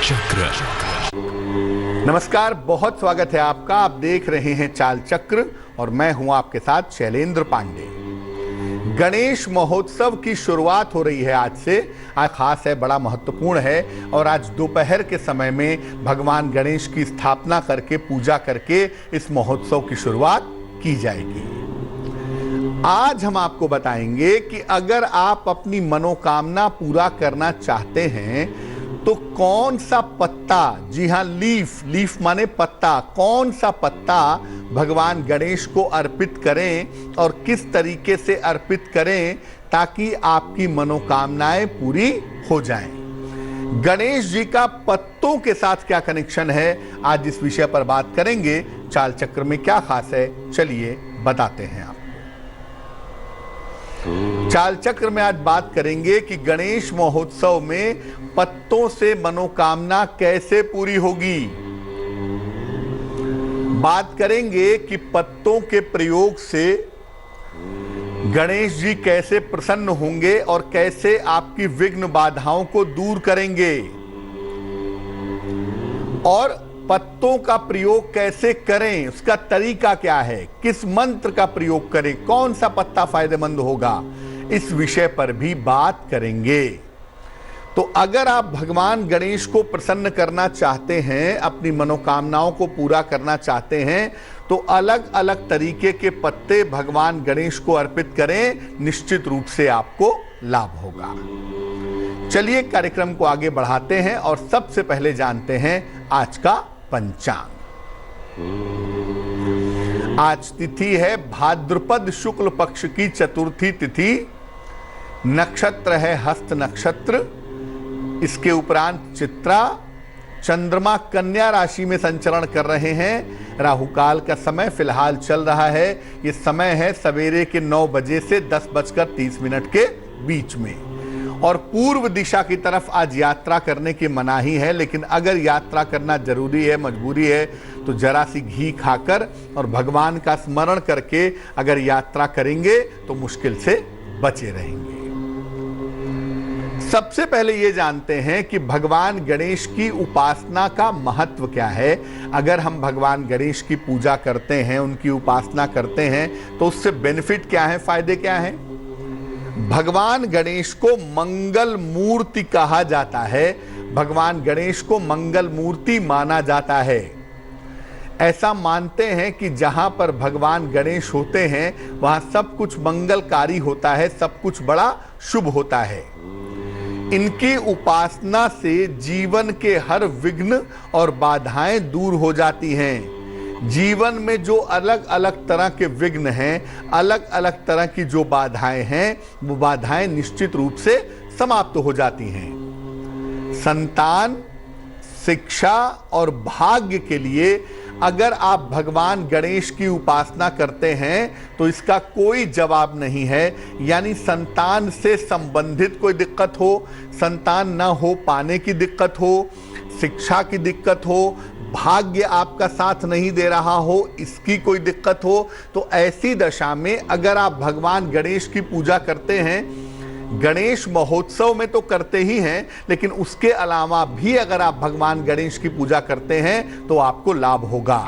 चक्र। नमस्कार, बहुत स्वागत है आपका। आप देख रहे हैं चाल चक्र और मैं हूं आपके साथ शैलेंद्र पांडे। गणेश महोत्सव की शुरुआत हो रही है आज से। आज खास है, बड़ा महत्वपूर्ण है और आज दोपहर के समय में भगवान गणेश की स्थापना करके पूजा करके इस महोत्सव की शुरुआत की जाएगी। आज हम आपको बताएंगे कि अगर आप अपनी मनोकामना पूरा करना चाहते हैं तो कौन सा पत्ता, जी हां लीफ माने पत्ता, कौन सा पत्ता भगवान गणेश को अर्पित करें और किस तरीके से अर्पित करें ताकि आपकी मनोकामनाएं पूरी हो जाएं। गणेश जी का पत्तों के साथ क्या कनेक्शन है, आज इस विषय पर बात करेंगे। चाल चक्र में क्या खास है, चलिए बताते हैं आपको। चाल चक्र में आज बात करेंगे कि गणेश महोत्सव में पत्तों से मनोकामना कैसे पूरी होगी। बात करेंगे कि पत्तों के प्रयोग से गणेश जी कैसे प्रसन्न होंगे और कैसे आपकी विघ्न बाधाओं को दूर करेंगे, और पत्तों का प्रयोग कैसे करें, उसका तरीका क्या है, किस मंत्र का प्रयोग करें, कौन सा पत्ता फायदेमंद होगा, इस विषय पर भी बात करेंगे। तो अगर आप भगवान गणेश को प्रसन्न करना चाहते हैं, अपनी मनोकामनाओं को पूरा करना चाहते हैं, तो अलग अलग तरीके के पत्ते भगवान गणेश को अर्पित करें, निश्चित रूप से आपको लाभ होगा। चलिए कार्यक्रम को आगे बढ़ाते हैं और सबसे पहले जानते हैं आज का पंचांग। आज तिथि है भाद्रपद शुक्ल पक्ष की चतुर्थी तिथि, नक्षत्र है हस्त नक्षत्र, इसके उपरांत चित्रा, चंद्रमा कन्या राशि में संचरण कर रहे हैं। राहु काल का समय फिलहाल चल रहा है, ये समय है सवेरे के 9 बजे से 10:30 के बीच में, और पूर्व दिशा की तरफ आज यात्रा करने की मनाही है। लेकिन अगर यात्रा करना जरूरी है, मजबूरी है, तो जरा सी घी खाकर और भगवान का स्मरण करके अगर यात्रा करेंगे तो मुश्किल से बचे रहेंगे। सबसे पहले ये जानते हैं कि भगवान गणेश की उपासना का महत्व क्या है। अगर हम भगवान गणेश की पूजा करते हैं, उनकी उपासना करते हैं, तो उससे बेनिफिट क्या है, फायदे क्या हैं। भगवान गणेश को मंगल मूर्ति कहा जाता है, भगवान गणेश को मंगल मूर्ति माना जाता है। ऐसा मानते हैं कि जहां पर भगवान गणेश होते हैं वहां सब कुछ मंगलकारी होता है, सब कुछ बड़ा शुभ होता है। इनकी उपासना से जीवन के हर विघ्न और बाधाएं दूर हो जाती हैं। जीवन में जो अलग अलग तरह के विघ्न हैं, अलग अलग तरह की जो बाधाएं हैं, वो बाधाएं निश्चित रूप से समाप्त हो जाती हैं। संतान, शिक्षा और भाग्य के लिए अगर आप भगवान गणेश की उपासना करते हैं तो इसका कोई जवाब नहीं है। यानी संतान से संबंधित कोई दिक्कत हो, संतान न हो पाने की दिक्कत हो, शिक्षा की दिक्कत हो, भाग्य आपका साथ नहीं दे रहा हो, इसकी कोई दिक्कत हो, तो ऐसी दशा में अगर आप भगवान गणेश की पूजा करते हैं, गणेश महोत्सव में तो करते ही हैं, लेकिन उसके अलावा भी अगर आप भगवान गणेश की पूजा करते हैं तो आपको लाभ होगा।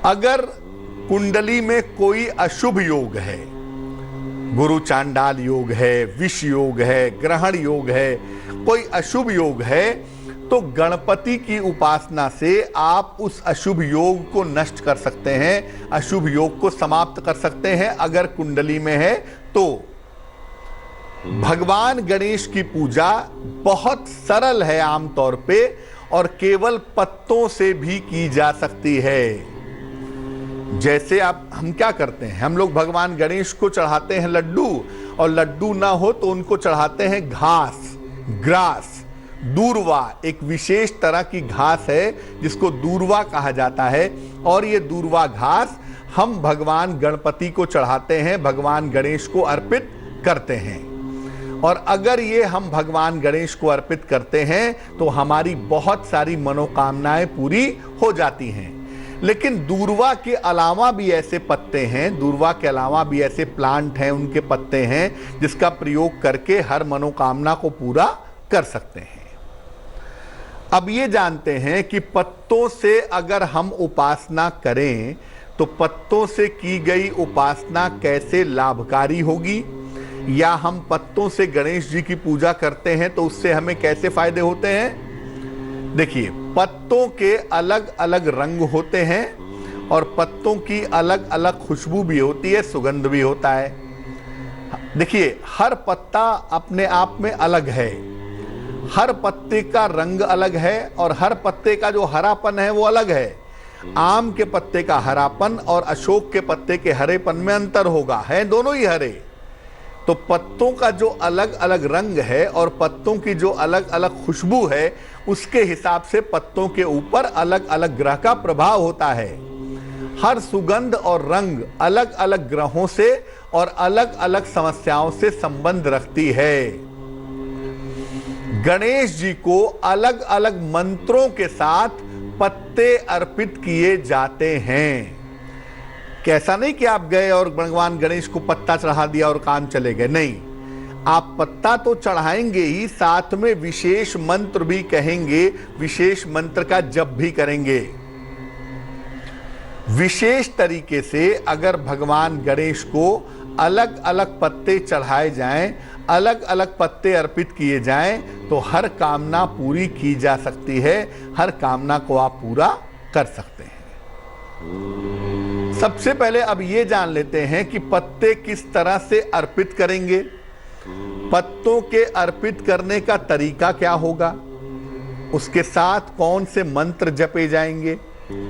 अगर कुंडली में कोई अशुभ योग है, गुरु चांडाल योग है, विष योग है, ग्रहण योग है, कोई अशुभ योग है, तो गणपति की उपासना से आप उस अशुभ योग को नष्ट कर सकते हैं, अशुभ योग को समाप्त कर सकते हैं। अगर कुंडली में है तो भगवान गणेश की पूजा बहुत सरल है आमतौर पे, और केवल पत्तों से भी की जा सकती है। जैसे हम क्या करते हैं, हम लोग भगवान गणेश को चढ़ाते हैं लड्डू, और लड्डू ना हो तो उनको चढ़ाते हैं घास, ग्रास, दूर्वा। एक विशेष तरह की घास है जिसको दूर्वा कहा जाता है, और ये दूर्वा घास हम भगवान गणपति को चढ़ाते हैं, भगवान गणेश को अर्पित करते हैं। और अगर ये हम भगवान गणेश को अर्पित करते हैं तो हमारी बहुत सारी मनोकामनाएं पूरी हो जाती हैं। लेकिन दूर्वा के अलावा भी ऐसे पत्ते हैं, दूर्वा के अलावा भी ऐसे प्लांट हैं, उनके पत्ते हैं जिसका प्रयोग करके हर मनोकामना को पूरा कर सकते हैं। अब ये जानते हैं कि पत्तों से अगर हम उपासना करें तो पत्तों से की गई उपासना कैसे लाभकारी होगी, या हम पत्तों से गणेश जी की पूजा करते हैं तो उससे हमें कैसे फायदे होते हैं। देखिए, पत्तों के अलग अलग रंग होते हैं और पत्तों की अलग अलग खुशबू भी होती है, सुगंध भी होता है। देखिए, हर पत्ता अपने आप में अलग है, हर पत्ते का रंग अलग है और हर पत्ते का जो हरापन है वो अलग है। आम के पत्ते का हरापन और अशोक के पत्ते के हरेपन में अंतर होगा, है दोनों ही हरे। तो पत्तों का जो अलग अलग रंग है और पत्तों की जो अलग अलग खुशबू है, उसके हिसाब से पत्तों के ऊपर अलग अलग ग्रह का प्रभाव होता है। हर सुगंध और रंग अलग अलग ग्रहों से और अलग अलग समस्याओं से संबंध रखती है। गणेश जी को अलग अलग मंत्रों के साथ पत्ते अर्पित किए जाते हैं। कैसा नहीं कि आप गए और भगवान गणेश को पत्ता चढ़ा दिया और काम चले गए, नहीं, आप पत्ता तो चढ़ाएंगे ही, साथ में विशेष मंत्र भी कहेंगे, विशेष मंत्र का जप भी करेंगे। विशेष तरीके से अगर भगवान गणेश को अलग अलग पत्ते चढ़ाए जाएं, अलग अलग पत्ते अर्पित किए जाएं, तो हर कामना पूरी की जा सकती है, हर कामना को आप पूरा कर सकते हैं। सबसे पहले अब ये जान लेते हैं कि पत्ते किस तरह से अर्पित करेंगे, पत्तों के अर्पित करने का तरीका क्या होगा, उसके साथ कौन से मंत्र जपे जाएंगे,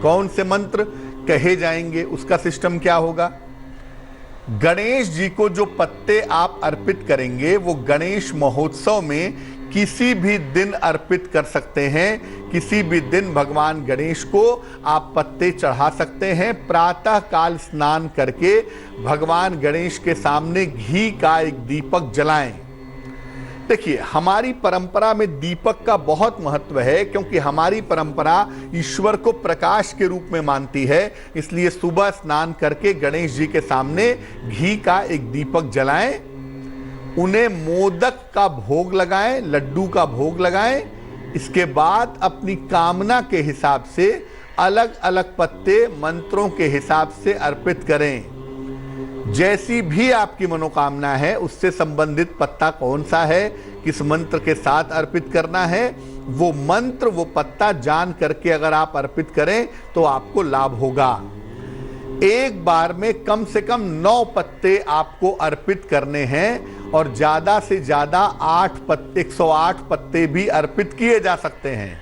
कौन से मंत्र कहे जाएंगे, उसका सिस्टम क्या होगा। गणेश जी को जो पत्ते आप अर्पित करेंगे वो गणेश महोत्सव में किसी भी दिन अर्पित कर सकते हैं। किसी भी दिन भगवान गणेश को आप पत्ते चढ़ा सकते हैं। प्रातः काल स्नान करके भगवान गणेश के सामने घी का एक दीपक जलाएं। देखिए, हमारी परंपरा में दीपक का बहुत महत्व है, क्योंकि हमारी परंपरा ईश्वर को प्रकाश के रूप में मानती है। इसलिए सुबह स्नान करके गणेश जी के सामने घी का एक दीपक जलाएं, उन्हें मोदक का भोग लगाएं, लड्डू का भोग लगाएं। इसके बाद अपनी कामना के हिसाब से अलग अलग पत्ते मंत्रों के हिसाब से अर्पित करें। जैसी भी आपकी मनोकामना है उससे संबंधित पत्ता कौन सा है, किस मंत्र के साथ अर्पित करना है, वो मंत्र वो पत्ता जान करके अगर आप अर्पित करें तो आपको लाभ होगा। एक बार में कम से कम 9 पत्ते आपको अर्पित करने हैं और ज्यादा से ज्यादा 108 पत्ते भी अर्पित किए जा सकते हैं।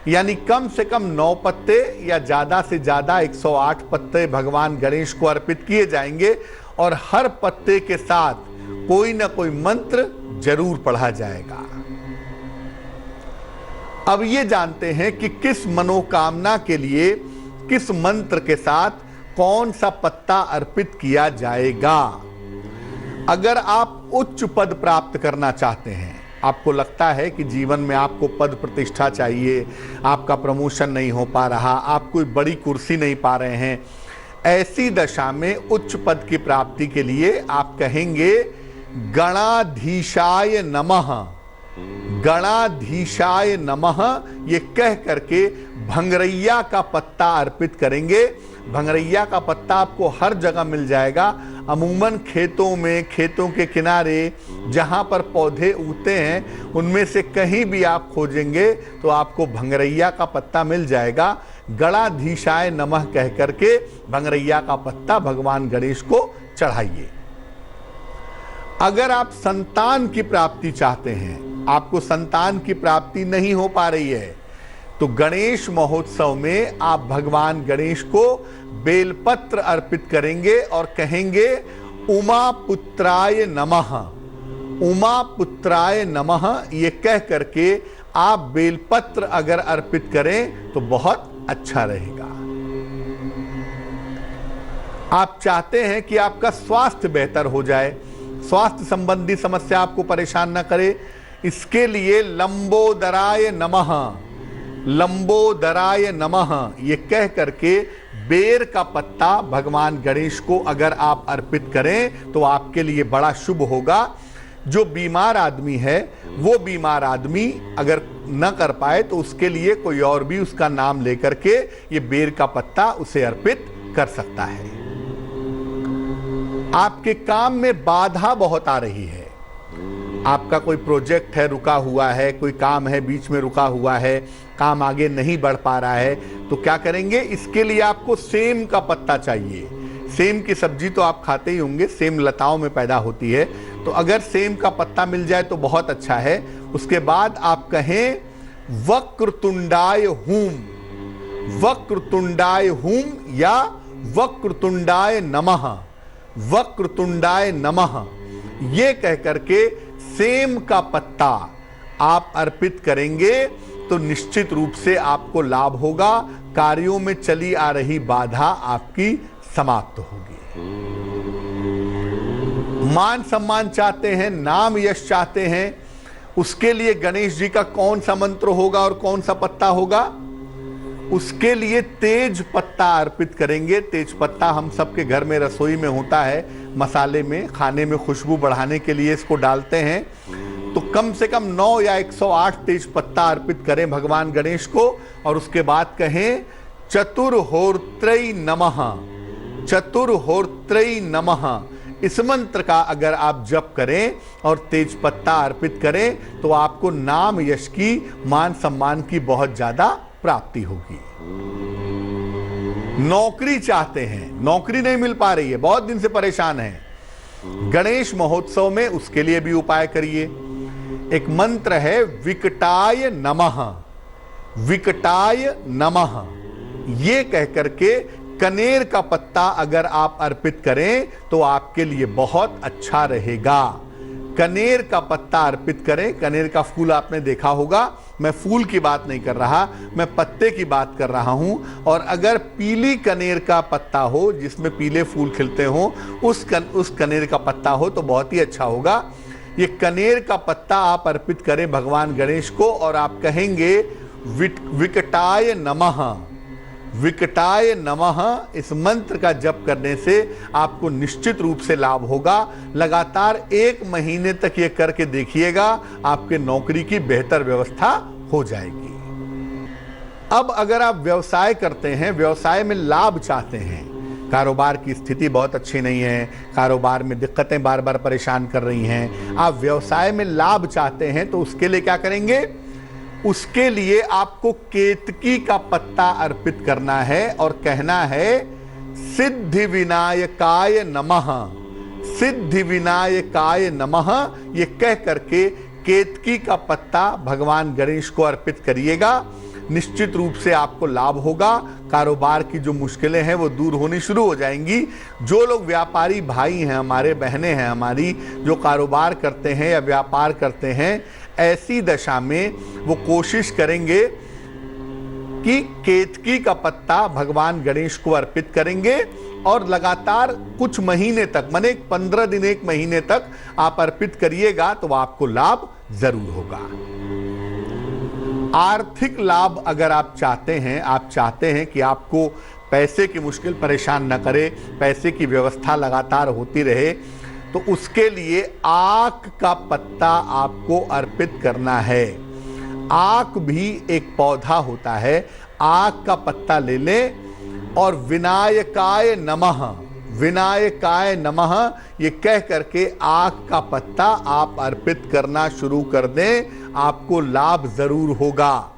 यानी कम से कम 9 पत्ते या ज्यादा से ज्यादा 108 पत्ते भगवान गणेश को अर्पित किए जाएंगे और हर पत्ते के साथ कोई ना कोई मंत्र जरूर पढ़ा जाएगा। अब ये जानते हैं कि किस मनोकामना के लिए किस मंत्र के साथ कौन सा पत्ता अर्पित किया जाएगा। अगर आप उच्च पद प्राप्त करना चाहते हैं, आपको लगता है कि जीवन में आपको पद प्रतिष्ठा चाहिए, आपका प्रमोशन नहीं हो पा रहा, आप कोई बड़ी कुर्सी नहीं पा रहे हैं, ऐसी दशा में उच्च पद की प्राप्ति के लिए आप कहेंगे गणाधीशाय नमः, गणाधीशाय नमः। ये कह करके भंगरैया का पत्ता अर्पित करेंगे। भंगरैया का पत्ता आपको हर जगह मिल जाएगा। अमूमन खेतों में, खेतों के किनारे जहां पर पौधे उगते हैं उनमें से कहीं भी आप खोजेंगे तो आपको भंगरैया का पत्ता मिल जाएगा। गणाधीशाय नमः कह करके भंगरैया का पत्ता भगवान गणेश को चढ़ाइए। अगर आप संतान की प्राप्ति चाहते हैं, आपको संतान की प्राप्ति नहीं हो पा रही है, तो गणेश महोत्सव में आप भगवान गणेश को बेलपत्र अर्पित करेंगे और कहेंगे उमा पुत्राय नमः, उमा पुत्राय नमः। ये कह करके आप बेलपत्र अगर अर्पित करें तो बहुत अच्छा रहेगा। आप चाहते हैं कि आपका स्वास्थ्य बेहतर हो जाए, स्वास्थ्य संबंधी समस्या आपको परेशान न करे, इसके लिए लंबोदराय नमः, लंबोदराय नमः ये कह करके बेर का पत्ता भगवान गणेश को अगर आप अर्पित करें तो आपके लिए बड़ा शुभ होगा। जो बीमार आदमी है वो बीमार आदमी अगर न कर पाए तो उसके लिए कोई और भी उसका नाम लेकर के ये बेर का पत्ता उसे अर्पित कर सकता है। आपके काम में बाधा बहुत आ रही है, आपका कोई प्रोजेक्ट है रुका हुआ है, कोई काम है बीच में रुका हुआ है, काम आगे नहीं बढ़ पा रहा है, तो क्या करेंगे, इसके लिए आपको सेम का पत्ता चाहिए। सेम की सब्जी तो आप खाते ही होंगे, सेम लताओं में पैदा होती है, तो अगर सेम का पत्ता मिल जाए तो बहुत अच्छा है। उसके बाद आप कहें वक्रतुंडाय हूम, वक्रतुंडाय हूम या वक्रतुंडाय नमः, वक्रतुंडाय नमः, ये कह करके सेम का पत्ता आप अर्पित करेंगे तो निश्चित रूप से आपको लाभ होगा, कार्यों में चली आ रही बाधा आपकी समाप्त होगी। मान सम्मान चाहते हैं, नाम यश चाहते हैं, उसके लिए गणेश जी का कौन सा मंत्र होगा और कौन सा पत्ता होगा, उसके लिए तेज पत्ता अर्पित करेंगे। तेज पत्ता हम सबके घर में रसोई में होता है, मसाले में, खाने में खुशबू बढ़ाने के लिए इसको डालते हैं। तो कम से कम 9 या 108 तेज पत्ता अर्पित करें भगवान गणेश को, और उसके बाद कहें चतुर्होत्रय नमः, चतुर्होत्रय नमः। इस मंत्र का अगर आप जप करें और तेज पत्ता अर्पित करें तो आपको नाम यश की, मान सम्मान की बहुत ज्यादा प्राप्ति होगी। नौकरी चाहते हैं, नौकरी नहीं मिल पा रही है, बहुत दिन से परेशान हैं, गणेश महोत्सव में उसके लिए भी उपाय करिए। एक मंत्र है विकटाय नमः, विकटाय नमः, ये कह करके कनेर का पत्ता अगर आप अर्पित करें तो आपके लिए बहुत अच्छा रहेगा। कनेर का पत्ता अर्पित करें। कनेर का फूल आपने देखा होगा, मैं फूल की बात नहीं कर रहा, मैं पत्ते की बात कर रहा हूं। और अगर पीली कनेर का पत्ता हो जिसमें पीले फूल खिलते हो, उस कनेर का पत्ता हो तो बहुत ही अच्छा होगा। ये कनेर का पत्ता आप अर्पित करें भगवान गणेश को और आप कहेंगे विकटाय नमः, विकटाय नमः। इस मंत्र का जप करने से आपको निश्चित रूप से लाभ होगा। लगातार 1 महीने तक ये करके देखिएगा, आपके नौकरी की बेहतर व्यवस्था हो जाएगी। अब अगर आप व्यवसाय करते हैं, व्यवसाय में लाभ चाहते हैं, कारोबार की स्थिति बहुत अच्छी नहीं है, कारोबार में दिक्कतें बार बार परेशान कर रही हैं, आप व्यवसाय में लाभ चाहते हैं, तो उसके लिए क्या करेंगे, उसके लिए आपको केतकी का पत्ता अर्पित करना है और कहना है सिद्धि विनायकाय नमः, सिद्धि विनायकाय नमः। ये कह करके केतकी का पत्ता भगवान गणेश को अर्पित करिएगा, निश्चित रूप से आपको लाभ होगा। कारोबार की जो मुश्किलें हैं वो दूर होनी शुरू हो जाएंगी। जो लोग व्यापारी भाई हैं हमारे, बहनें हैं हमारी, जो कारोबार करते हैं या व्यापार करते हैं, ऐसी दशा में वो कोशिश करेंगे कि केतकी का पत्ता भगवान गणेश को अर्पित करेंगे और लगातार कुछ महीने तक, माने 15 दिन 1 महीने तक आप अर्पित करिएगा तो आपको लाभ जरूर होगा। आर्थिक लाभ अगर आप चाहते हैं, आप चाहते हैं कि आपको पैसे की मुश्किल परेशान न करे, पैसे की व्यवस्था लगातार होती रहे, तो उसके लिए आक का पत्ता आपको अर्पित करना है। आक भी एक पौधा होता है, आक का पत्ता ले लें और विनायकाय नमः, विनायकाय नमः ये कह करके आक का पत्ता आप अर्पित करना शुरू कर दें, आपको लाभ जरूर होगा।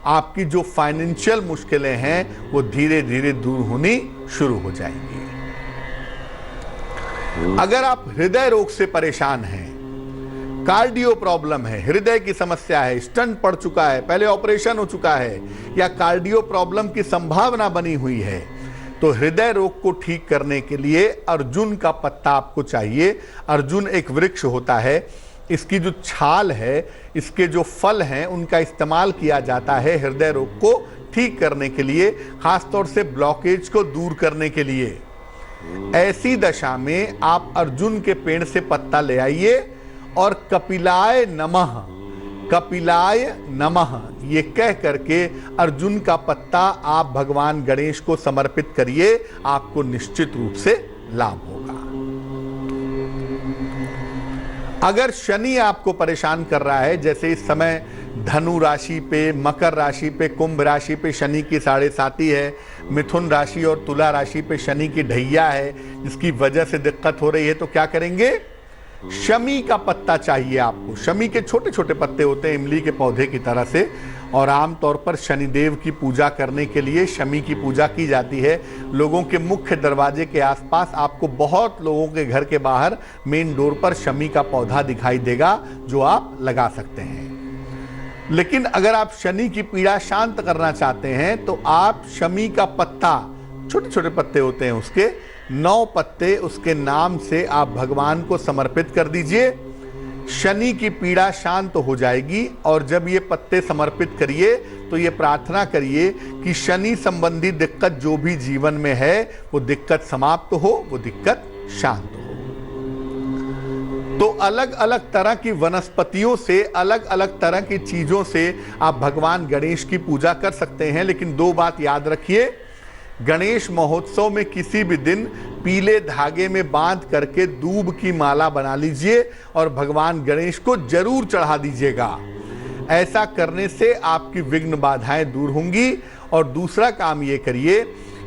आपकी जो फाइनेंशियल मुश्किलें हैं वो धीरे धीरे दूर होनी शुरू हो जाएंगी। अगर आप हृदय रोग से परेशान हैं, कार्डियो प्रॉब्लम है, हृदय की समस्या है, स्टंट पड़ चुका है, पहले ऑपरेशन हो चुका है, या कार्डियो प्रॉब्लम की संभावना बनी हुई है, तो हृदय रोग को ठीक करने के लिए अर्जुन का पत्ता आपको चाहिए। अर्जुन एक वृक्ष होता है, इसकी जो छाल है, इसके जो फल हैं, उनका इस्तेमाल किया जाता है हृदय रोग को ठीक करने के लिए, खासतौर से ब्लॉकेज को दूर करने के लिए। ऐसी दशा में आप अर्जुन के पेड़ से पत्ता ले आइए और कपिलाय नमः, कपिलाय नमः ये कह करके अर्जुन का पत्ता आप भगवान गणेश को समर्पित करिए, आपको निश्चित रूप से लाभ होगा। अगर शनि आपको परेशान कर रहा है, जैसे इस समय धनु राशि पे, मकर राशि पे, कुंभ राशि पे शनि की 7.5 है, मिथुन राशि और तुला राशि पे शनि की ढैया है, जिसकी वजह से दिक्कत हो रही है। तो क्या करेंगे? शमी का पत्ता चाहिए आपको। शमी के छोटे छोटे पत्ते होते हैं इमली के पौधे की तरह से, और आमतौर पर शनिदेव की पूजा करने के लिए शमी की पूजा की जाती है। लोगों के मुख्य दरवाजे के आसपास आपको बहुत लोगों के घर के बाहर मेन डोर पर शमी का पौधा दिखाई देगा, जो आप लगा सकते हैं। लेकिन अगर आप शनि की पीड़ा शांत करना चाहते हैं तो आप शमी का पत्ता, छोटे छोटे पत्ते होते हैं उसके, 9 पत्ते उसके नाम से आप भगवान को समर्पित कर दीजिए। शनि की पीड़ा शांत हो जाएगी। और जब ये पत्ते समर्पित करिए तो ये प्रार्थना करिए कि शनि संबंधी दिक्कत जो भी जीवन में है वो दिक्कत समाप्त हो, वो दिक्कत शांत हो। तो अलग अलग तरह की वनस्पतियों से, अलग अलग तरह की चीजों से आप भगवान गणेश की पूजा कर सकते हैं। लेकिन 2 बात याद रखिए, गणेश महोत्सव में किसी भी दिन पीले धागे में बांध करके दूब की माला बना लीजिए और भगवान गणेश को जरूर चढ़ा दीजिएगा। ऐसा करने से आपकी विघ्न बाधाएं दूर होंगी। और दूसरा काम ये करिए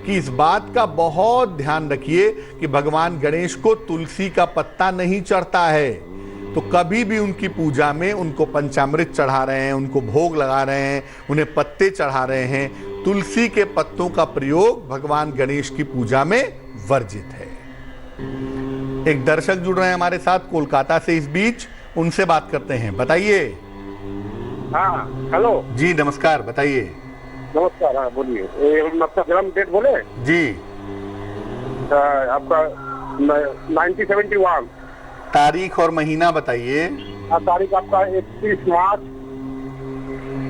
कि इस बात का बहुत ध्यान रखिए कि भगवान गणेश को तुलसी का पत्ता नहीं चढ़ता है। तो कभी भी उनकी पूजा में उनको पंचामृत चढ़ा रहे हैं, उनको भोग लगा रहे हैं, उन्हें पत्ते चढ़ा रहे हैं, तुलसी के पत्तों का प्रयोग भगवान गणेश की पूजा में वर्जित है। एक दर्शक जुड़ रहे हैं हमारे साथ कोलकाता से इस बीच, उनसे बात करते हैं। बताइए। हाँ, हेलो जी नमस्कार, बताइए। नमस्कार। हाँ बोलिए। आपका जन्म डेट बोले? जी आपका 1971। तारीख और महीना बताइए। तारीख आपका 31 मार्च।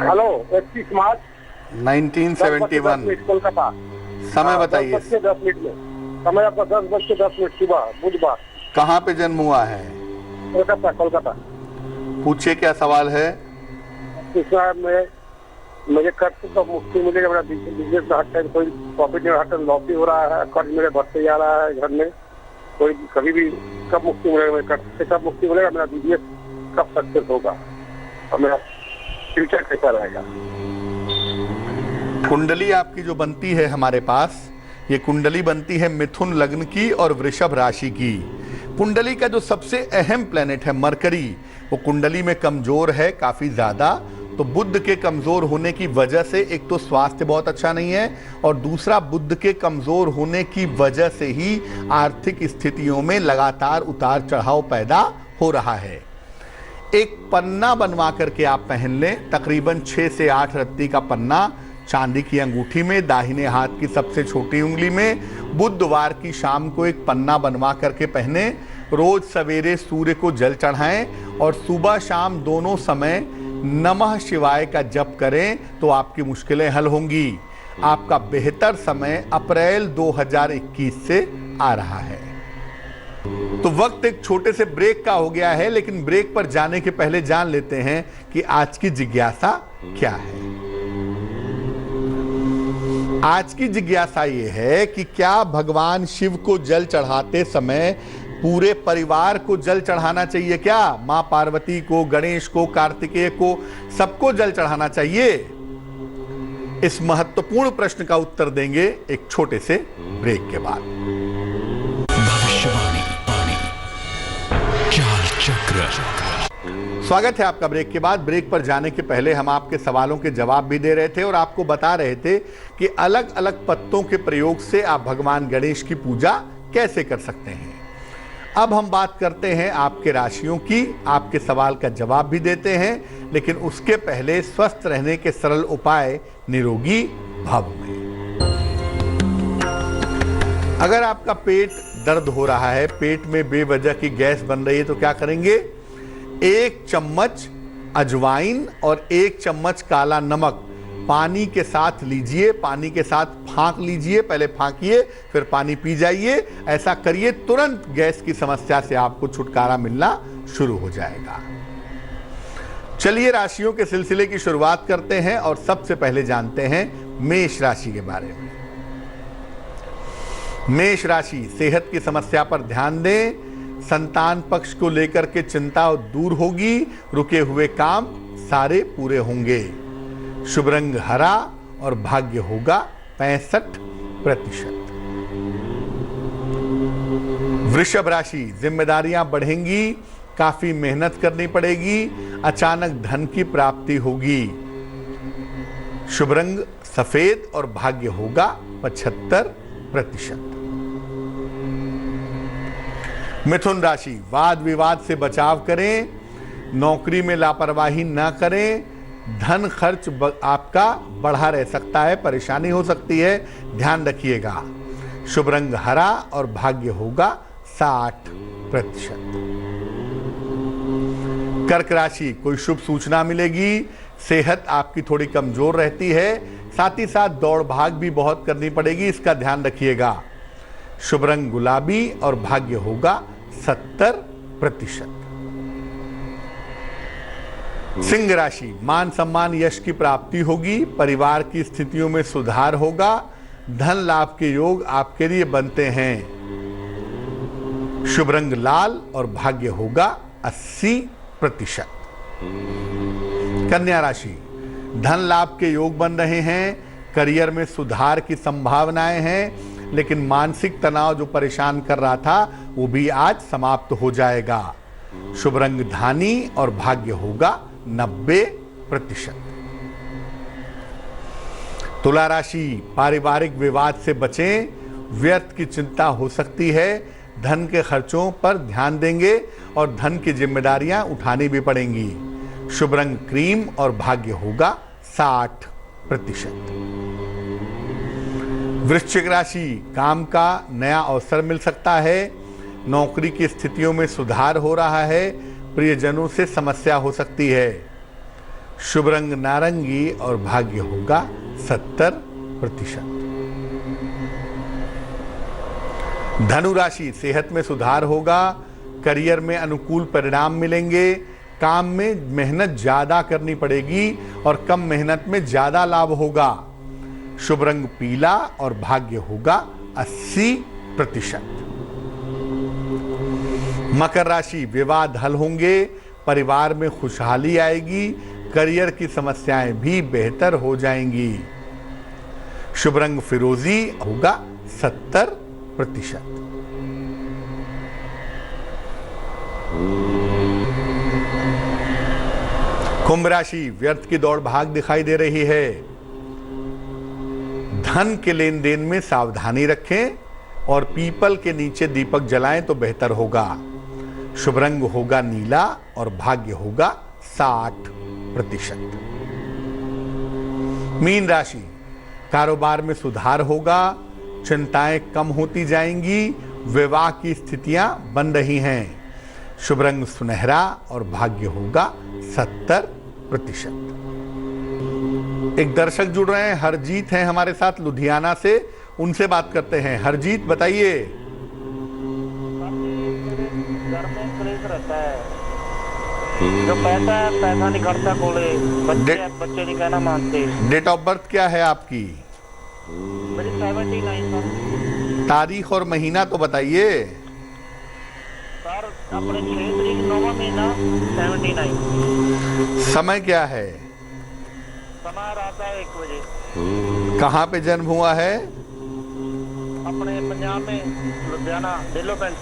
हेलो, 31 मार्च 1971। कोलकाता। समय बताइए। 10:10 में समय आपका 10:10 सुबह, बुधवार। कहाँ पे जन्म हुआ है? कोलकाता, कोलकाता। पूछिए क्या सवाल है। में मुझे कर्ज तो मुक्ति मिलेगा, मेरा बिजनेस का हर टाइम कोई प्रॉफिट नहीं, हर टाइम लॉस ही हो रहा है, कर्ज मेरे बढ़ते जा रहा है, घर में कोई कभी भी कब मुक्ति मिलेगा, मेरे कर्ज से कब मुक्ति मिलेगा, मेरा बिजनेस कब सक्सेस होगा और मेरा फ्यूचर कैसा रहेगा। कुंडली आपकी जो बनती है हमारे पास, ये कुंडली बनती है मिथुन लग्न की और वृषभ राशि की। कुंडली का जो सबसे अहम प्लेनेट है मरकरी, वो कुंडली में कमजोर है काफी ज्यादा। तो बुध के कमजोर होने की वजह से एक तो स्वास्थ्य बहुत अच्छा नहीं है, और दूसरा बुध के कमजोर होने की वजह से ही आर्थिक स्थितियों में लगातार उतार चढ़ाव पैदा हो रहा है। एक पन्ना बनवा करके आप पहन लें, तकरीबन 6 से 8 रत्ती का पन्ना, चांदी की अंगूठी में, दाहिने हाथ की सबसे छोटी उंगली में। बुधवार की शाम को एक पन्ना बनवा करके पहने। रोज सवेरे सूर्य को जल चढ़ाएं और सुबह शाम दोनों समय नमः शिवाय का जप करें तो आपकी मुश्किलें हल होंगी। आपका बेहतर समय अप्रैल 2021 से आ रहा है। तो वक्त एक छोटे से ब्रेक का हो गया है, लेकिन ब्रेक पर जाने के पहले जान लेते हैं कि आज की जिज्ञासा क्या है। आज की जिज्ञासा ये है कि क्या भगवान शिव को जल चढ़ाते समय पूरे परिवार को जल चढ़ाना चाहिए? क्या मां पार्वती को, गणेश को, कार्तिकेय को, सबको जल चढ़ाना चाहिए? इस महत्वपूर्ण प्रश्न का उत्तर देंगे एक छोटे से ब्रेक के बाद। भविष्यवाणी, चाल चक्र। स्वागत है आपका ब्रेक के बाद। ब्रेक पर जाने के पहले हम आपके सवालों के जवाब भी दे रहे थे और आपको बता रहे थे कि अलग अलग पत्तों के प्रयोग से आप भगवान गणेश की पूजा कैसे कर सकते हैं। अब हम बात करते हैं आपके राशियों की, आपके सवाल का जवाब भी देते हैं, लेकिन उसके पहले स्वस्थ रहने के सरल उपाय निरोगी भव में। अगर आपका पेट दर्द हो रहा है, पेट में बेवजह की गैस बन रही है, तो क्या करेंगे? 1 चम्मच अजवाइन और 1 चम्मच काला नमक पानी के साथ लीजिए, पानी के साथ फांक लीजिए, पहले फांकिए फिर पानी पी जाइए। ऐसा करिए, तुरंत गैस की समस्या से आपको छुटकारा मिलना शुरू हो जाएगा। चलिए राशियों के सिलसिले की शुरुआत करते हैं और सबसे पहले जानते हैं मेष राशि के बारे में। मेष राशि, सेहत की समस्या पर ध्यान दें। संतान पक्ष को लेकर के चिंता दूर होगी। रुके हुए काम सारे पूरे होंगे। शुभ रंग हरा और भाग्य होगा 65%। वृषभ राशि, जिम्मेदारियां बढ़ेंगी, काफी मेहनत करनी पड़ेगी, अचानक धन की प्राप्ति होगी। शुभ रंग सफेद और भाग्य होगा 75%। मिथुन राशि, वाद विवाद से बचाव करें, नौकरी में लापरवाही न करें, धन खर्च आपका बढ़ा रह सकता है, परेशानी हो सकती है, ध्यान रखिएगा। शुभ रंग हरा और भाग्य होगा 60%। कर्क राशि, कोई शुभ सूचना मिलेगी, सेहत आपकी थोड़ी कमजोर रहती है, साथ ही साथ दौड़ भाग भी बहुत करनी पड़ेगी, इसका ध्यान रखिएगा। शुभ रंग गुलाबी और भाग्य होगा 70%। सिंह राशि, मान सम्मान यश की प्राप्ति होगी, परिवार की स्थितियों में सुधार होगा, धन लाभ के योग आपके लिए बनते हैं। शुभ रंग लाल और भाग्य होगा 80%। कन्या राशि, धन लाभ के योग बन रहे हैं, करियर में सुधार की संभावनाएं हैं, लेकिन मानसिक तनाव जो परेशान कर रहा था वो भी आज समाप्त हो जाएगा। शुभ रंग धानी और भाग्य होगा 90%। तुला राशि, पारिवारिक विवाद से बचें, व्यर्थ की चिंता हो सकती है, धन के खर्चों पर ध्यान देंगे और धन की जिम्मेदारियां उठानी भी पड़ेंगी। शुभ रंग क्रीम और भाग्य होगा 60%। वृश्चिक राशि, काम का नया अवसर मिल सकता है, नौकरी की स्थितियों में सुधार हो रहा है, प्रियजनों से समस्या हो सकती है। शुभ रंग नारंगी और भाग्य होगा 70%। धनु राशि, सेहत में सुधार होगा, करियर में अनुकूल परिणाम मिलेंगे, काम में मेहनत ज्यादा करनी पड़ेगी और कम मेहनत में ज्यादा लाभ होगा। शुभ रंग पीला और भाग्य होगा 80%। मकर राशि, विवाद हल होंगे, परिवार में खुशहाली आएगी, करियर की समस्याएं भी बेहतर हो जाएंगी। शुभ रंग फिरोजी होगा 70%। कुंभ राशि, व्यर्थ की दौड़ भाग दिखाई दे रही है, धन के लेन देन में सावधानी रखें और पीपल के नीचे दीपक जलाएं तो बेहतर होगा। शुभ रंग होगा नीला और भाग्य होगा 60%। मीन राशि, कारोबार में सुधार होगा, चिंताएं कम होती जाएंगी, विवाह की स्थितियां बन रही हैं। शुभ रंग सुनहरा और भाग्य होगा 70%। एक दर्शक जुड़ रहे हैं, हरजीत हैं हमारे साथ लुधियाना से, उनसे बात करते हैं। हरजीत बताइए। घर में क्लेश रहता है, जो पैसा है पैसा नहीं खर्चा कोले, बच्चे नहीं कहना मानते। डेट ऑफ बर्थ क्या है आपकी? मेरी 79 सर। तारीख और महीना तो बताइए सर। अपने 6 तारीख 9वां महीना 79। समय क्या है? समय रहता है 1 बजे। कहाँ पे जन्म हुआ है? अपने पंजाब में लुधियाना डेलोपेंट।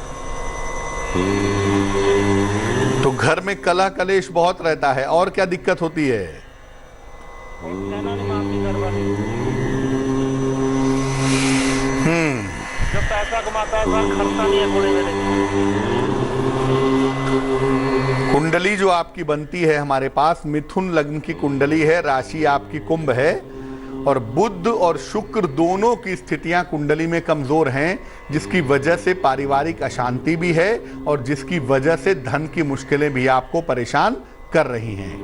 तो घर में कलह कलेश बहुत रहता है, और क्या दिक्कत होती है? कहना नहीं मानती घर वाली। जो पैसा कमाता है सर खर्चा नहीं है थोड़े मेरे। कुंडली जो आपकी बनती है हमारे पास, मिथुन लग्न की कुंडली है, राशि आपकी कुंभ है और बुध और शुक्र दोनों की स्थितियां कुंडली में कमजोर हैं, जिसकी वजह से पारिवारिक अशांति भी है और जिसकी वजह से धन की मुश्किलें भी आपको परेशान कर रही हैं।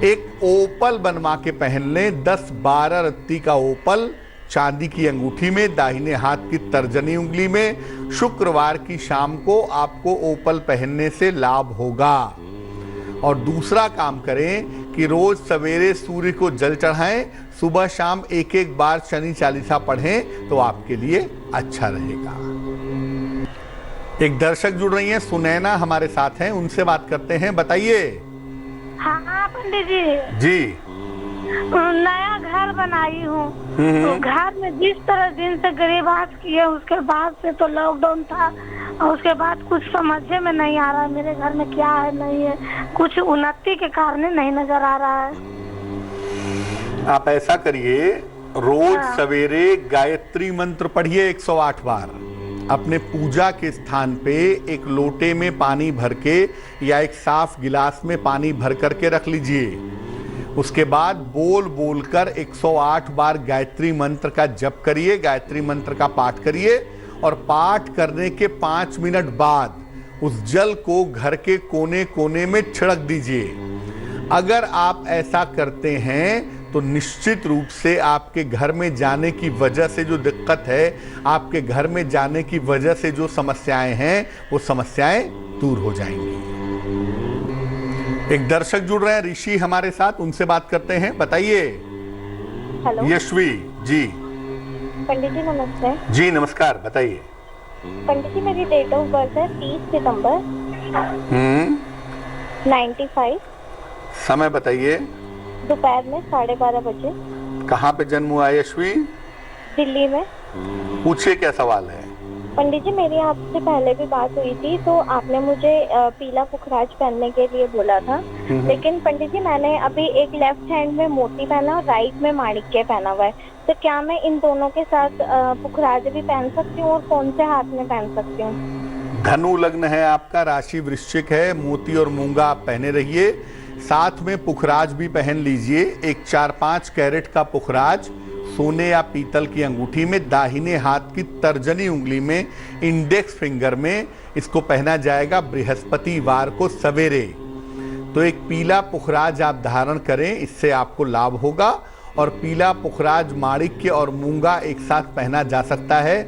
एक ओपल बनवा के पहन लें, 10-12 रत्ती का ओपल चांदी की अंगूठी में, दाहिने हाथ की तर्जनी उंगली में। शुक्रवार की शाम को आपको ओपल पहनने से लाभ होगा। और दूसरा काम करें कि रोज सवेरे सूर्य को जल चढ़ाएं, सुबह शाम 1-1 बार शनि चालीसा पढ़ें तो आपके लिए अच्छा रहेगा। एक दर्शक जुड़ रही हैं, सुनैना हमारे साथ हैं, उनसे बात करते हैं। बताइए। हाँ, आप पंडित जी, जी। नया घर बनाई हूँ। तो घर में जिस तरह दिन से गरीबात किए, उसके बाद से तो लॉकडाउन था और उसके बाद कुछ समझे में नहीं आ रहा है मेरे घर में क्या है नहीं है, कुछ उन्नति के कारण नहीं नजर आ रहा है। आप ऐसा करिए, रोज सवेरे गायत्री मंत्र पढ़िए 108 बार। अपने पूजा के स्थान पे एक लोटे में पानी भर के या एक साफ गिलास में पानी भर करके रख लीजिए। उसके बाद बोल बोलकर 108 बार गायत्री मंत्र का जप करिए, गायत्री मंत्र का पाठ करिए और पाठ करने के 5 मिनट बाद उस जल को घर के कोने कोने में छिड़क दीजिए। अगर आप ऐसा करते हैं तो निश्चित रूप से आपके घर में जाने की वजह से जो दिक्कत है, आपके घर में जाने की वजह से जो समस्याएं हैं, वो समस्याएं दूर हो जाएंगी। एक दर्शक जुड़ रहे हैं ऋषि हमारे साथ, उनसे बात करते हैं। बताइए। हेलो यशवी जी। पंडित जी नमस्ते। जी नमस्कार, बताइए। पंडित जी मेरी डेट ऑफ बर्थ है 30 सितंबर 95। समय बताइए। दोपहर में 12:30 बजे। कहाँ पे जन्म हुआ है यशवी? दिल्ली में। पूछिए क्या सवाल है। पंडित जी मेरी आपसे पहले भी बात हुई थी, तो आपने मुझे पीला पुखराज पहनने के लिए बोला था, लेकिन पंडित जी मैंने अभी एक लेफ्ट हैंड में मोती पहना और राइट में माणिक्य पहना हुआ है, तो क्या मैं इन दोनों के साथ पुखराज भी पहन सकती हूँ और कौन से हाथ में पहन सकती हूँ? धनु लग्न है आपका, राशि वृश्चिक है, मोती और मूंगा आप पहने रहिए, साथ में पुखराज भी पहन लीजिए। एक 4-5 कैरेट का पुखराज सोने या पीतल की अंगूठी में, दाहिने हाथ की तर्जनी उंगली में, इंडेक्स फिंगर में इसको पहना जाएगा बृहस्पतिवार को सवेरे। तो एक पीला पुखराज आप धारण करें, इससे आपको लाभ होगा। और पीला पुखराज माणिक्य और मूंगा एक साथ पहना जा सकता है,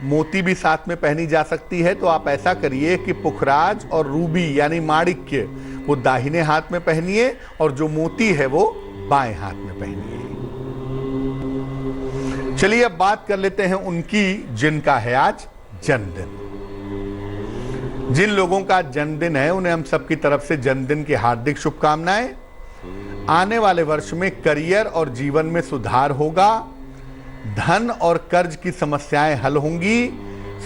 मोती भी साथ में पहनी जा सकती है। तो आप ऐसा करिए कि पुखराज और रूबी यानी माणिक्य वो दाहिने हाथ में पहनिए और जो मोती है वो बाएं हाथ में पहनिए। चलिए अब बात कर लेते हैं उनकी जिनका है आज जन्मदिन। जिन लोगों का जन्मदिन है उन्हें हम सबकी तरफ से जन्मदिन की हार्दिक शुभकामनाएं। आने वाले वर्ष में करियर और जीवन में सुधार होगा, धन और कर्ज की समस्याएं हल होंगी,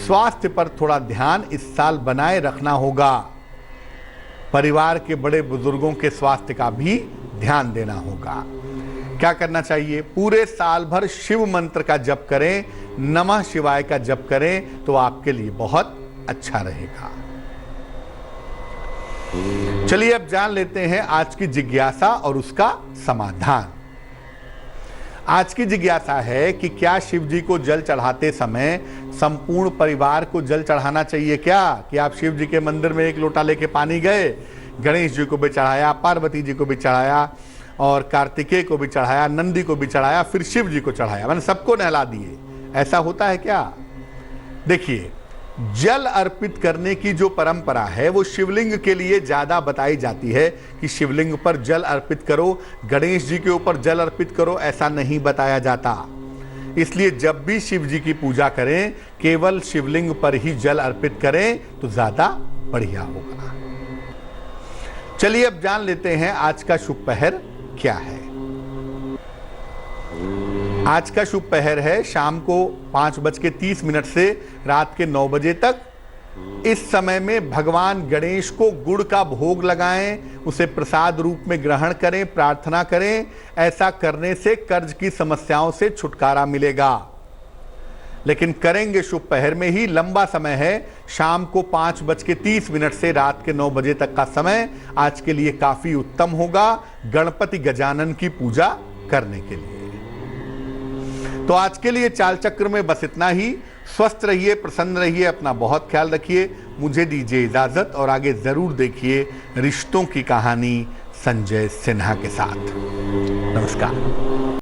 स्वास्थ्य पर थोड़ा ध्यान इस साल बनाए रखना होगा, परिवार के बड़े बुजुर्गों के स्वास्थ्य का भी ध्यान देना होगा। क्या करना चाहिए? पूरे साल भर शिव मंत्र का जप करें, नमः शिवाय का जप करें, तो आपके लिए बहुत अच्छा रहेगा। चलिए अब जान लेते हैं आज की जिज्ञासा और उसका समाधान। आज की जिज्ञासा है कि क्या शिव जी को जल चढ़ाते समय संपूर्ण परिवार को जल चढ़ाना चाहिए क्या? कि आप शिव जी के मंदिर में एक लोटा लेके पानी गए, गणेश जी को भी चढ़ाया, पार्वती जी को भी चढ़ाया और कार्तिकेय को भी चढ़ाया, नंदी को भी चढ़ाया, फिर शिव जी को चढ़ाया, मैंने सबको नहला दिए, ऐसा होता है क्या? देखिए, जल अर्पित करने की जो परंपरा है वो शिवलिंग के लिए ज्यादा बताई जाती है कि शिवलिंग पर जल अर्पित करो, गणेश जी के ऊपर जल अर्पित करो, ऐसा नहीं बताया जाता। इसलिए जब भी शिव जी की पूजा करें केवल शिवलिंग पर ही जल अर्पित करें तो ज्यादा बढ़िया होगा। चलिए अब जान लेते हैं आज का शुभ पहर क्या है। आज का शुभ पहर है शाम को 5:30 से रात के 9 बजे तक। इस समय में भगवान गणेश को गुड़ का भोग लगाएं, उसे प्रसाद रूप में ग्रहण करें, प्रार्थना करें। ऐसा करने से कर्ज की समस्याओं से छुटकारा मिलेगा। लेकिन करेंगे शुभ पहर में ही, लंबा समय है, शाम को 5:30 से रात के 9 बजे तक का समय आज के लिए काफी उत्तम होगा गणपति गजानन की पूजा करने के लिए। तो आज के लिए चाल चक्र में बस इतना ही। स्वस्थ रहिए, प्रसन्न रहिए, अपना बहुत ख्याल रखिए। मुझे दीजिए इजाजत और आगे जरूर देखिए रिश्तों की कहानी संजय सिन्हा के साथ। नमस्कार।